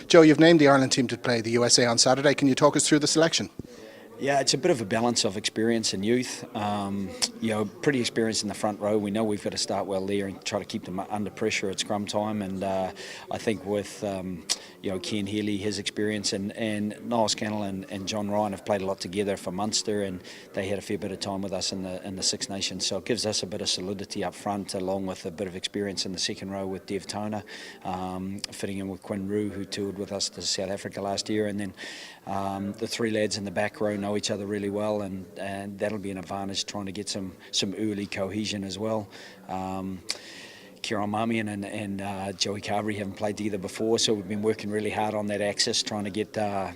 Joe, you've named the Ireland team to play the USA on Saturday. Can you talk us through the selection? Yeah, it's a bit of a balance of experience and youth. Pretty experienced in the front row. We know we've got to start well there and try to keep them under pressure at scrum time. And I think with Ken Healy, his experience, and Niall Scannell and John Ryan have played a lot together for Munster, and they had a fair bit of time with us in the Six Nations. So it gives us a bit of solidity up front, along with a bit of experience in the second row with Dev Toner, fitting in with Quinn Rue, who toured with us to South Africa last year, and then the three lads in the back row know each other really well, and that'll be an advantage trying to get some early cohesion as well. Kieran Marmion and Joey Carberry haven't played together before, so we've been working really hard on that axis, trying to get the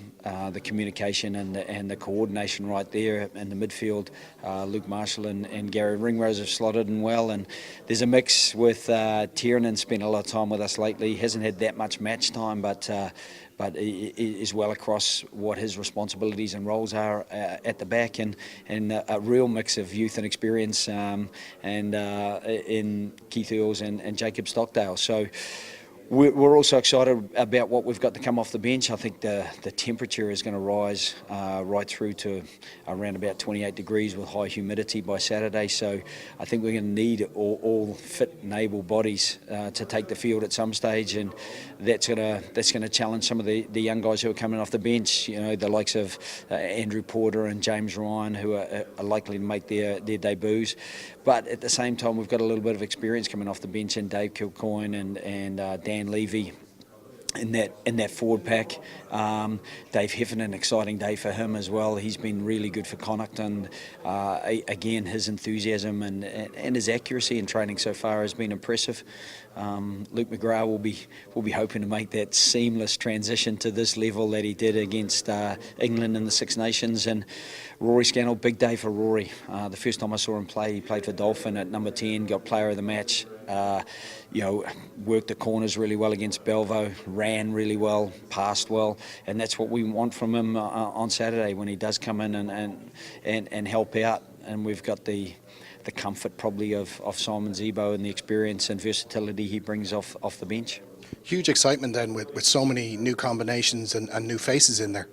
communication and the coordination right there in the midfield. Luke Marshall and Gary Ringrose have slotted in well, and there's a mix with Tiernan spent a lot of time with us lately. He hasn't had that much match time, but is well across what his responsibilities and roles are at the back, and a real mix of youth and experience in Keith Earls and Jacob Stockdale. So we're also excited about what we've got to come off the bench. I think the temperature is going to rise right through to around about 28 degrees with high humidity by Saturday. So I think we're going to need all fit and able bodies to take the field at some stage, and that's going to challenge some of the young guys who are coming off the bench. You know, the likes of Andrew Porter and James Ryan, who are likely to make their debuts. But at the same time, we've got a little bit of experience coming off the bench in Dave Kilcoyne and Dan Levy in that forward pack. Dave Heffernan, an exciting day for him as well. He's been really good for Connacht, and again, his enthusiasm and his accuracy in training so far has been impressive. Luke McGrath will be hoping to make that seamless transition to this level that he did against England in the Six Nations. And Rory Scannell, big day for Rory. The first time I saw him play, he played for Dolphin at number 10, got player of the match. Worked the corners really well against Belvo, ran really well, passed well, and that's what we want from him on Saturday when he does come in and help out. And we've got the comfort probably of Simon Zebo and the experience and versatility he brings off the bench. Huge excitement then with so many new combinations and new faces in there.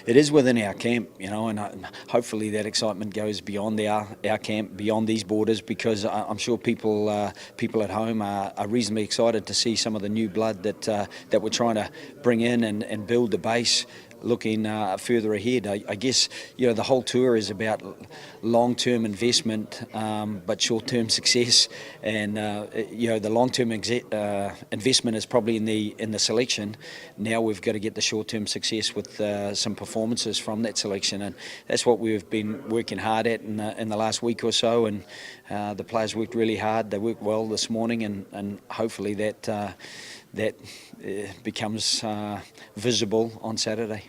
It is within our camp, and hopefully that excitement goes beyond our camp, beyond these borders, because I'm sure people at home are reasonably excited to see some of the new blood that we're trying to bring in and build the base. Looking further ahead, I guess the whole tour is about long-term investment, but short-term success. And the long-term investment is probably in the selection. Now we've got to get the short-term success with some performances from that selection, and that's what we've been working hard at in the last week or so. And the players worked really hard. They worked well this morning, and hopefully that becomes visible on Saturday.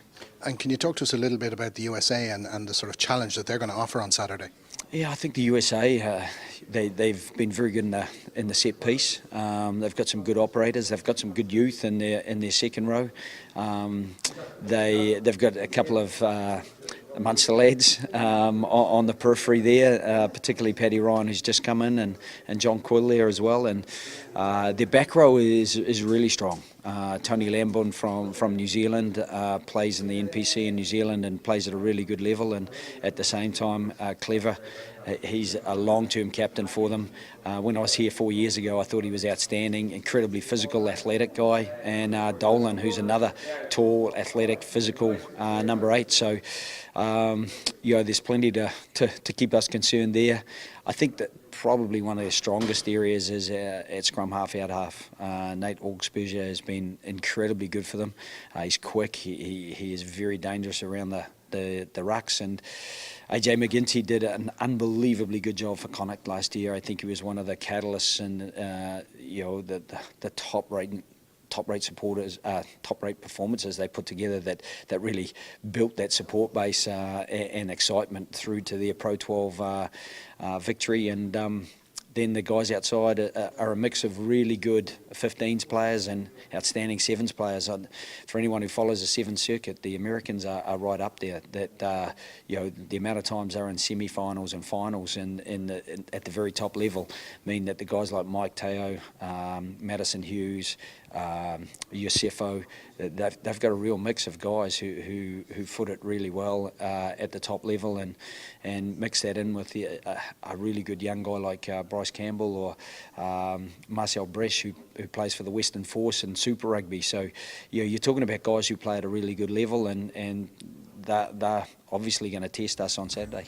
And can you talk to us a little bit about the USA and the sort of challenge that they're going to offer on Saturday? Yeah, I think the USA, they've been very good in the set piece. They've got some good operators. They've got some good youth in their second row. They've got a couple of Munster lads on the periphery there, particularly Paddy Ryan, who's just come in, and John Quill there as well. And their back row is really strong. Tony Lambourne from New Zealand plays in the NPC in New Zealand and plays at a really good level, and at the same time Clever, he's a long-term captain for them. When I was here 4 years ago, I thought he was outstanding, incredibly physical, athletic guy. And Dolan, who's another tall, athletic, physical number 8. So there's plenty to keep us concerned there. I think that probably one of the strongest areas is at scrum half, out half. Nate Augsburger has been incredibly good for them. He's quick. He is very dangerous around the rucks, and AJ McGinty did an unbelievably good job for Connacht last year. I think he was one of the catalysts and the top rate supporters, top rate performances they put together that really built that support base and excitement through to their Pro 12 victory. And then the guys outside are a mix of really good 15s players and outstanding 7s players. For anyone who follows the 7 circuit, the Americans are right up there. That the amount of times they're in semi-finals and finals and at the very top level mean that the guys like Mike Teo, Madison Hughes, Yosefo. They've got a real mix of guys who foot it really well at the top level, and mix that in with a really good young guy like Bryce Campbell or Marcel Bresch, who plays for the Western Force in Super Rugby. So you're talking about guys who play at a really good level, and they're obviously going to test us on Saturday.